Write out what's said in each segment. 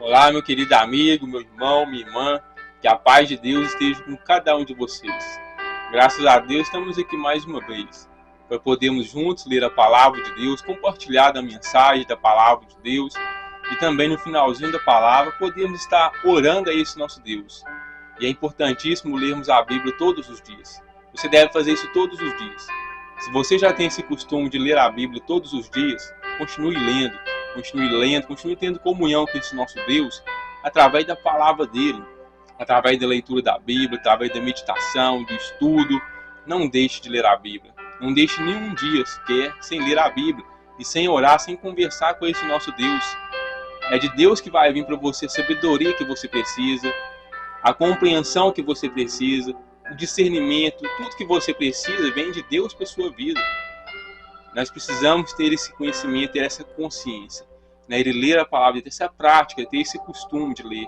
Olá, meu querido amigo, meu irmão, minha irmã, que a paz de Deus esteja com cada um de vocês. Graças a Deus estamos aqui mais uma vez, para podermos juntos ler a palavra de Deus, compartilhar a mensagem da palavra de Deus e também no finalzinho da palavra podemos estar orando a esse nosso Deus. E é importantíssimo lermos a Bíblia todos os dias. Você deve fazer isso todos os dias. Se você já tem esse costume de ler a Bíblia todos os dias, continue lendo, continue tendo comunhão com esse nosso Deus através da palavra dele, através da leitura da Bíblia, através da meditação, do estudo. Não deixe de ler a Bíblia. Não deixe nenhum dia sequer sem ler a Bíblia e sem orar, sem conversar com esse nosso Deus. É de Deus que vai vir para você a sabedoria que você precisa, a compreensão que você precisa, o discernimento, tudo que você precisa vem de Deus para a sua vida. Nós precisamos ter esse conhecimento, ter essa consciência, né? De ler a palavra, ter essa prática, ter esse costume de ler,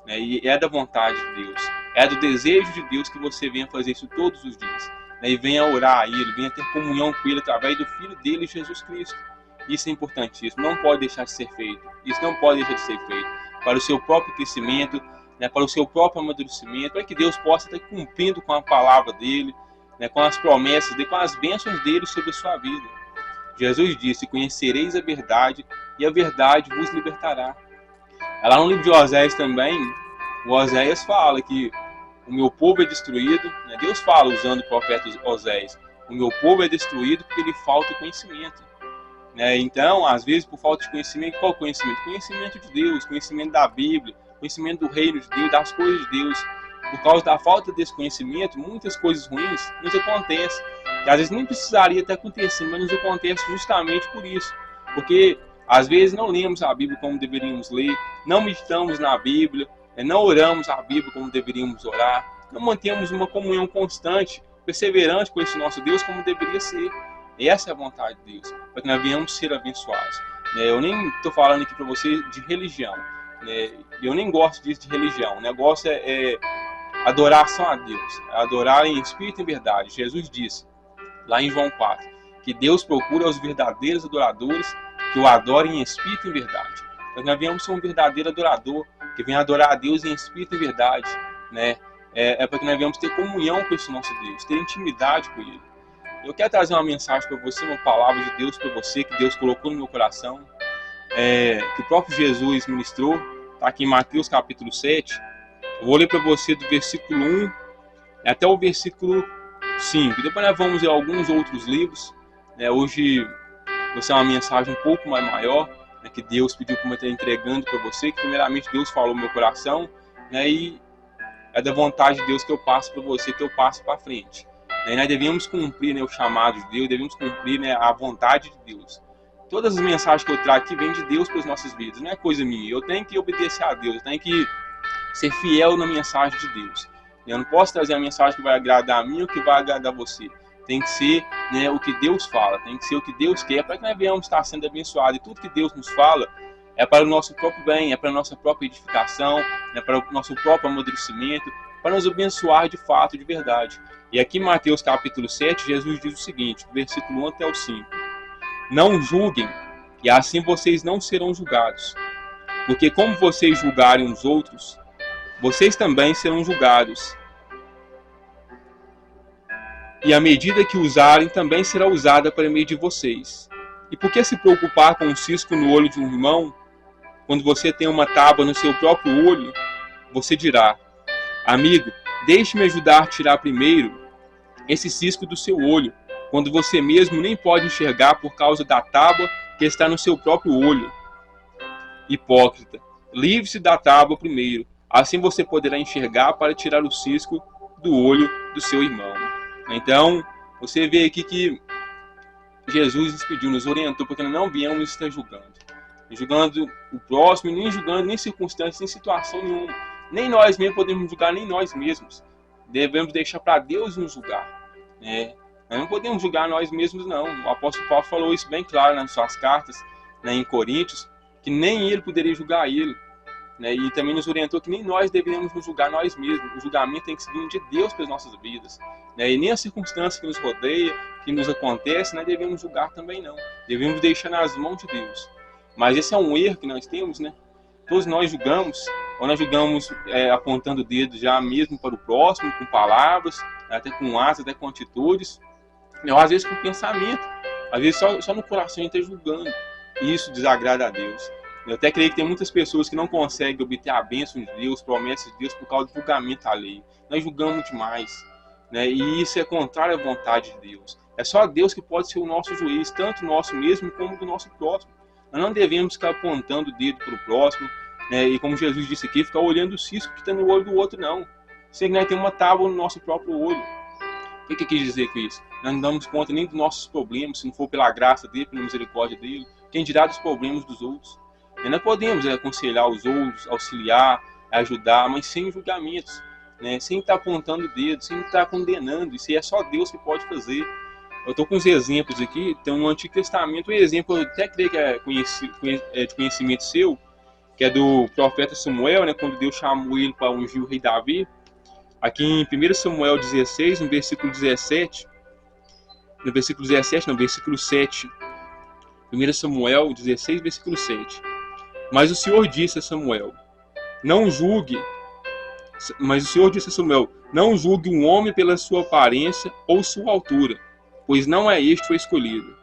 né? E é da vontade de Deus, é do desejo de Deus que você venha fazer isso todos os dias, né? E venha orar a Ele, venha ter comunhão com Ele através do Filho dele, Jesus Cristo. Isso é importantíssimo, não pode deixar de ser feito, isso não pode deixar de ser feito para o seu próprio crescimento, né? Para o seu próprio amadurecimento, para que Deus possa estar cumprindo com a palavra dele, né? Com as promessas dele, com as bênçãos dele sobre a sua vida. Jesus disse: conhecereis a verdade e a verdade vos libertará. Lá no livro de Oséias também, o Oséias fala que o meu povo é destruído, né? Deus fala usando o profeta Oséias: o meu povo é destruído porque lhe falta conhecimento, né? Então, às vezes, por falta de conhecimento, qual conhecimento? Conhecimento de Deus, conhecimento da Bíblia, conhecimento do reino de Deus, das coisas de Deus. Por causa da falta desse conhecimento, muitas coisas ruins nos acontecem. Que às vezes nem precisaria ter acontecido, mas nos acontece justamente por isso. Porque às vezes não lemos a Bíblia como deveríamos ler, não meditamos na Bíblia, não oramos a Bíblia como deveríamos orar, não mantemos uma comunhão constante, perseverante com esse nosso Deus como deveria ser. E essa é a vontade de Deus, para que nós venhamos ser abençoados. Eu nem estou falando aqui para você de religião, eu nem gosto disso de religião. O negócio é adoração a Deus, adorar em espírito e em verdade. Jesus disse lá em João 4, que Deus procura os verdadeiros adoradores que o adorem em espírito e em verdade. Então nós viemos ser um verdadeiro adorador, que venha adorar a Deus em espírito e em verdade, né? É para que nós venhamos ter comunhão com esse nosso Deus, ter intimidade com Ele. Eu quero trazer uma mensagem para você, uma palavra de Deus para você, que Deus colocou no meu coração, que o próprio Jesus ministrou, está aqui em Mateus capítulo 7. Eu vou ler para você do versículo 1 até o versículo 5. Depois nós vamos ler alguns outros livros. Hoje vai ser uma mensagem um pouco mais maior, que Deus pediu para eu estar entregando para você, que primeiramente Deus falou no meu coração, e é da vontade de Deus que eu passo para você, que eu passo para frente. E nós devemos cumprir o chamado de Deus, devemos cumprir a vontade de Deus. Todas as mensagens que eu trago aqui vêm de Deus para as nossas vidas, não é coisa minha. Eu tenho que obedecer a Deus, eu tenho que ser fiel na mensagem de Deus. Eu não posso trazer a mensagem que vai agradar a mim ou que vai agradar a você. Tem que ser o que Deus fala, tem que ser o que Deus quer, para que nós venhamos estar sendo abençoados. E tudo que Deus nos fala é para o nosso próprio bem, é para a nossa própria edificação, é para o nosso próprio amadurecimento, para nos abençoar de fato, de verdade. E aqui em Mateus capítulo 7, Jesus diz o seguinte, versículo 1 até o 5. Não julguem, e assim vocês não serão julgados. Porque como vocês julgarem os outros, vocês também serão julgados. E a medida que usarem também será usada para medir vocês. E por que se preocupar com um cisco no olho de um irmão, quando você tem uma tábua no seu próprio olho? Você dirá: amigo, deixe-me ajudar a tirar primeiro esse cisco do seu olho, quando você mesmo nem pode enxergar por causa da tábua que está no seu próprio olho. Hipócrita, livre-se da tábua primeiro, assim você poderá enxergar para tirar o cisco do olho do seu irmão. Então, você vê aqui que Jesus nos pediu, nos orientou, porque nós não viemos estar julgando o próximo, nem julgando nem circunstâncias, nem situação nenhuma. Nem nós mesmos podemos julgar, nem nós mesmos. Devemos deixar para Deus nos julgar. Nós não podemos julgar nós mesmos, não. O apóstolo Paulo falou isso bem claro nas suas cartas, em Coríntios, que nem ele poderia julgar ele. E também nos orientou que nem nós deveríamos nos julgar nós mesmos. O julgamento tem que ser vindo de Deus para as nossas vidas. E nem as circunstâncias que nos rodeia, que nos acontece, nós devemos julgar também não. Devemos deixar nas mãos de Deus. Mas esse é um erro que nós temos, Todos nós julgamos, ou nós julgamos apontando o dedo já mesmo para o próximo, com palavras, até com atos, até com atitudes, ou às vezes com pensamento, às vezes só no coração a gente está julgando, e isso desagrada a Deus. Eu até creio que tem muitas pessoas que não conseguem obter a bênção de Deus, promessas de Deus, por causa do julgamento alheio. Nós julgamos demais, né? E isso é contrário à vontade de Deus. É só Deus que pode ser o nosso juiz, tanto nosso mesmo como do nosso próximo. Nós não devemos ficar apontando o dedo para o próximo, né? E como Jesus disse aqui, ficar olhando o cisco que está no olho do outro, não. Sei que nós temos uma tábua no nosso próprio olho. O que eu quis dizer com isso? Nós não damos conta nem dos nossos problemas, se não for pela graça dele, pela misericórdia dele. Quem dirá dos problemas dos outros? E nós podemos aconselhar os outros, auxiliar, ajudar, mas sem julgamentos, né? Sem estar apontando o dedo, sem estar condenando. Isso é só Deus que pode fazer. Eu estou com uns exemplos aqui. Tem no Antigo Testamento, um exemplo, eu até creio que é de conhecimento seu, que é do profeta Samuel, né? Quando Deus chamou ele para ungir o rei Davi. Aqui em 1 Samuel 16, no versículo 17, no versículo 7. 1 Samuel 16, versículo 7. Mas o Senhor disse a Samuel, não julgue um homem pela sua aparência ou sua altura, pois não é este o escolhido.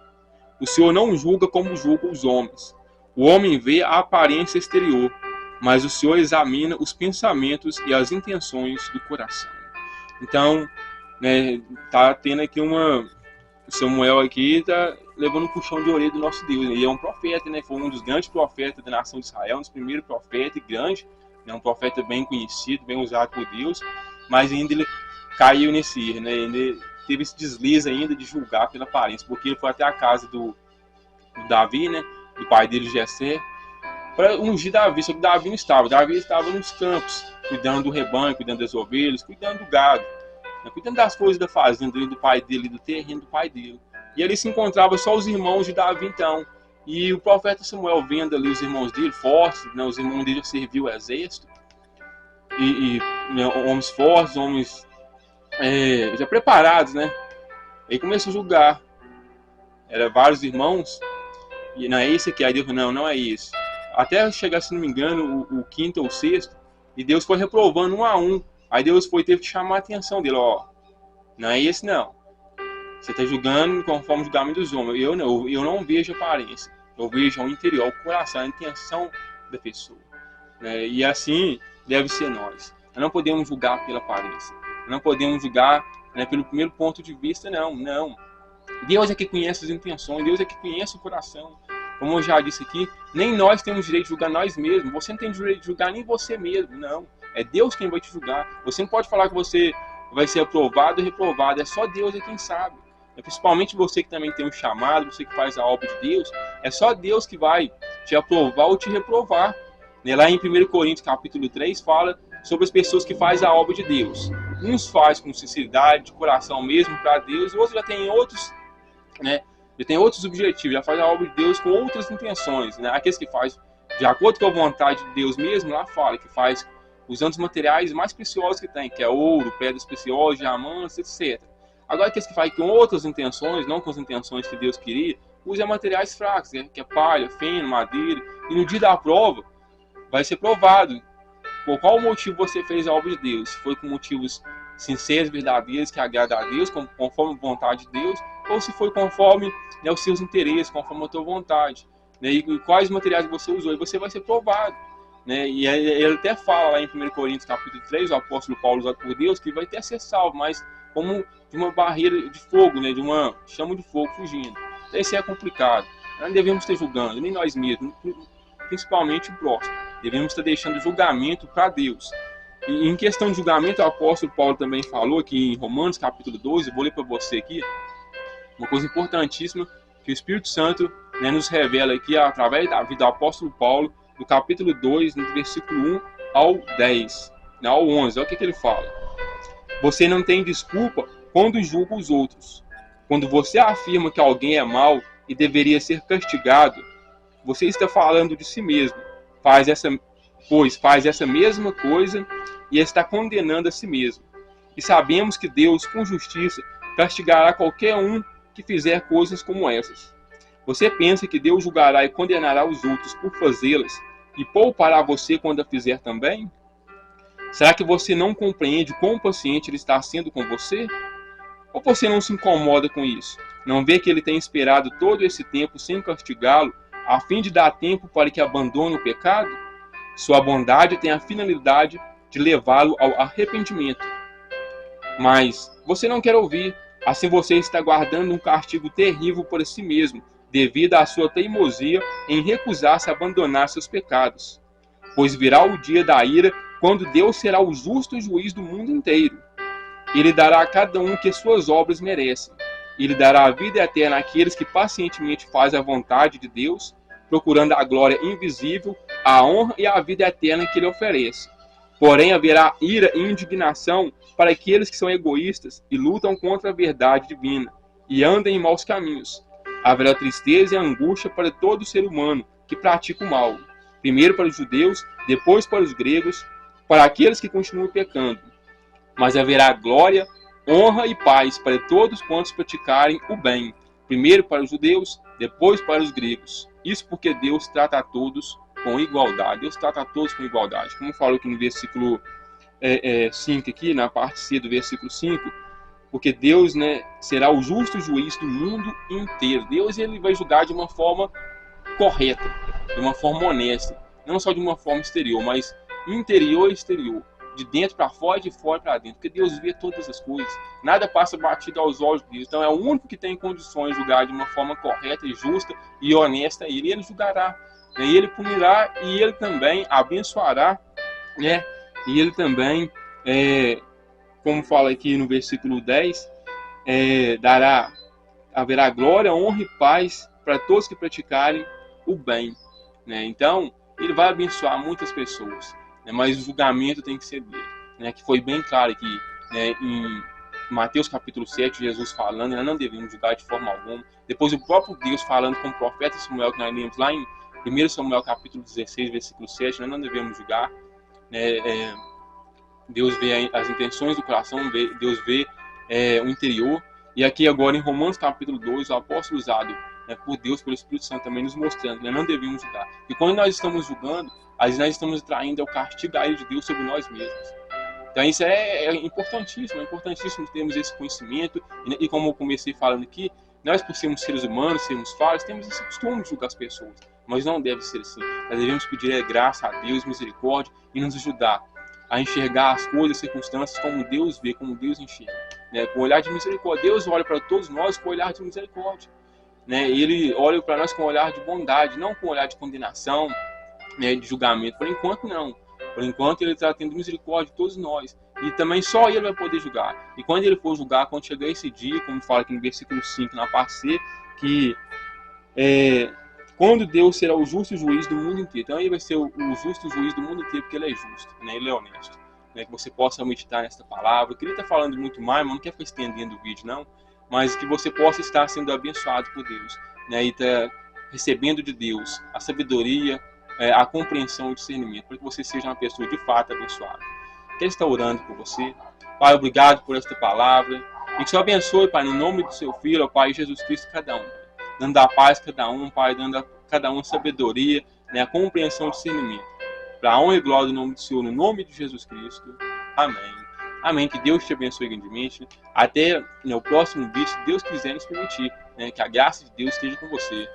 O Senhor não julga como julga os homens. O homem vê a aparência exterior, mas o Senhor examina os pensamentos e as intenções do coração. Então, né, tá tendo aqui Samuel aqui está levando um puxão de orelha do nosso Deus. Ele é um profeta, né? Foi um dos grandes profetas da nação de Israel, um dos primeiros profetas grande, né? Um profeta bem conhecido, bem usado por Deus, mas ainda ele caiu nesse erro, né? Ele teve esse deslize ainda de julgar pela aparência, porque ele foi até a casa do Davi, né? Do pai dele, Jessé, para ungir Davi, só que Davi não estava. Davi estava nos campos, cuidando do rebanho, cuidando das ovelhas, cuidando do gado, cuidando das coisas da fazenda do pai dele, do terreno do pai dele. E ali se encontrava só os irmãos de Davi, então. E o profeta Samuel vendo ali os irmãos dele, fortes, né, os irmãos dele serviam o exército, né, homens fortes, homens já preparados, né? Aí começou a julgar. Eram vários irmãos, e não é esse aqui. Aí Deus falou, não é esse. Até chegar, se não me engano, o quinto ou o sexto, e Deus foi reprovando um a um. Aí Deus teve que chamar a atenção dele, não é esse não. Você está julgando conforme o julgamento dos homens. Eu não vejo a aparência. Eu vejo o interior, o coração, a intenção da pessoa. Né? E assim deve ser nós. Nós não podemos julgar pela aparência. Nós não podemos julgar, né, pelo primeiro ponto de vista, não. Deus é que conhece as intenções, Deus é que conhece o coração. Como eu já disse aqui, nem nós temos direito de julgar nós mesmos. Você não tem direito de julgar nem você mesmo, não. É Deus quem vai te julgar. Você não pode falar que você vai ser aprovado ou reprovado. É só Deus quem sabe. Principalmente você que também tem um chamado, você que faz a obra de Deus. É só Deus que vai te aprovar ou te reprovar. Lá em 1 Coríntios capítulo 3 fala sobre as pessoas que fazem a obra de Deus. Uns faz com sinceridade, de coração mesmo para Deus. Outros já tem outros, né? Já tem outros objetivos, já faz a obra de Deus com outras intenções, né? Aqueles que faz de acordo com a vontade de Deus mesmo, lá fala que faz usando os materiais mais preciosos que tem, que é ouro, pedras preciosas, diamantes, etc. Agora, aqueles que fazem com outras intenções, não com as intenções que Deus queria, usa materiais fracos, né? Que é palha, feno, madeira, e no dia da prova vai ser provado por qual motivo você fez a obra de Deus. Se foi com motivos sinceros, verdadeiros, que agradam a Deus, conforme a vontade de Deus, ou se foi conforme, né, os seus interesses, conforme a tua vontade, né, e quais materiais você usou, e você vai ser provado, né, e ele até fala lá em 1 Coríntios capítulo 3, o apóstolo Paulo usado por Deus, que vai até ser salvo, mas como de uma barreira de fogo, né, de uma chama de fogo fugindo. Então isso é complicado. Nós não devemos estar julgando, nem nós mesmos, principalmente o próximo. Devemos estar deixando julgamento para Deus. E em questão de julgamento, o apóstolo Paulo também falou aqui em Romanos capítulo 12, eu vou ler para você aqui, uma coisa importantíssima que o Espírito Santo, né, nos revela aqui através da vida do apóstolo Paulo, do capítulo 2, no versículo 1 ao 10, né, ao 11. Olha o que ele fala. Você não tem desculpa quando julga os outros. Quando você afirma que alguém é mau e deveria ser castigado, você está falando de si mesmo. Faz essa mesma coisa e está condenando a si mesmo. E sabemos que Deus, com justiça, castigará qualquer um que fizer coisas como essas. Você pensa que Deus julgará e condenará os outros por fazê-las, e poupará você quando a fizer também? Será que você não compreende quão paciente ele está sendo com você? Ou você não se incomoda com isso? Não vê que ele tem esperado todo esse tempo sem castigá-lo, a fim de dar tempo para que abandone o pecado? Sua bondade tem a finalidade de levá-lo ao arrependimento. Mas você não quer ouvir, assim você está guardando um castigo terrível por si mesmo, devido à sua teimosia em recusar-se a abandonar seus pecados. Pois virá o dia da ira, quando Deus será o justo juiz do mundo inteiro. Ele dará a cada um que suas obras merecem. Ele dará a vida eterna àqueles que pacientemente fazem a vontade de Deus, procurando a glória invisível, a honra e a vida eterna que ele oferece. Porém, haverá ira e indignação para aqueles que são egoístas e lutam contra a verdade divina e andam em maus caminhos. Haverá tristeza e angústia para todo ser humano que pratica o mal. Primeiro para os judeus, depois para os gregos, para aqueles que continuam pecando. Mas haverá glória, honra e paz para todos quantos praticarem o bem. Primeiro para os judeus, depois para os gregos. Isso porque Deus trata a todos com igualdade. Deus trata a todos com igualdade. Como falou aqui no versículo 5, aqui, na parte C do versículo 5, porque Deus, né, será o justo juiz do mundo inteiro. Deus, ele vai julgar de uma forma correta, de uma forma honesta. Não só de uma forma exterior, mas interior e exterior. De dentro para fora e de fora para dentro, porque Deus vê todas as coisas, nada passa batido aos olhos de Deus. Então é o único que tem condições de julgar de uma forma correta e justa e honesta, e ele julgará, né? E ele punirá, e ele também abençoará, né? E ele também, como fala aqui no versículo 10, haverá glória, honra e paz para todos que praticarem o bem, né? Então ele vai abençoar muitas pessoas, mas o julgamento tem que ser dele, né? Que foi bem claro aqui, né, em Mateus capítulo 7, Jesus falando, nós não devemos julgar de forma alguma. Depois o próprio Deus falando com o profeta Samuel, que nós lemos lá em 1 Samuel capítulo 16, versículo 7, nós não devemos julgar, né? Deus vê as intenções do coração, Deus vê o interior. E aqui agora em Romanos capítulo 2, o apóstolo usado, né, por Deus, pelo Espírito Santo também nos mostrando que nós não devemos julgar. E quando nós estamos julgando, às vezes nós estamos traindo o castigo da ira de Deus sobre nós mesmos. Então isso é importantíssimo termos esse conhecimento. E como eu comecei falando aqui, nós, por sermos seres humanos, sermos falhos, temos esse costume de julgar as pessoas. Mas não deve ser assim. Nós devemos pedir graça a Deus, misericórdia, e nos ajudar a enxergar as coisas, as circunstâncias como Deus vê, como Deus enxerga, né? Com o olhar de misericórdia. Deus olha para todos nós com o olhar de misericórdia, né? Ele olha para nós com o olhar de bondade, não com o olhar de condenação, né, de julgamento. Por enquanto não. Por enquanto ele está tendo misericórdia de todos nós. E também só ele vai poder julgar. E quando ele for julgar, quando chegar esse dia, como fala aqui no versículo 5, na parte C, que quando Deus será o justo juiz do mundo inteiro. Então ele vai ser o justo juiz do mundo inteiro, porque ele é justo, né? Ele é honesto, né? Que você possa meditar nesta palavra. Eu queria estar falando muito mais, mas não quero ficar estendendo o vídeo, não. Mas que você possa estar sendo abençoado por Deus, né? E estar recebendo de Deus a sabedoria, a compreensão e o discernimento, para que você seja uma pessoa de fato abençoada. Quero estar orando por você. Pai, obrigado por esta palavra. E que o Senhor abençoe, Pai, no nome do seu Filho, ó Pai, Jesus Cristo, cada um. Dando a paz a cada um, Pai, dando a cada um sabedoria, né, a compreensão e discernimento. Para a honra e glória do nome do Senhor, no nome de Jesus Cristo. Amém. Amém. Que Deus te abençoe grandemente. Até o próximo vídeo, se Deus quiser nos permitir, né, que a graça de Deus esteja com você.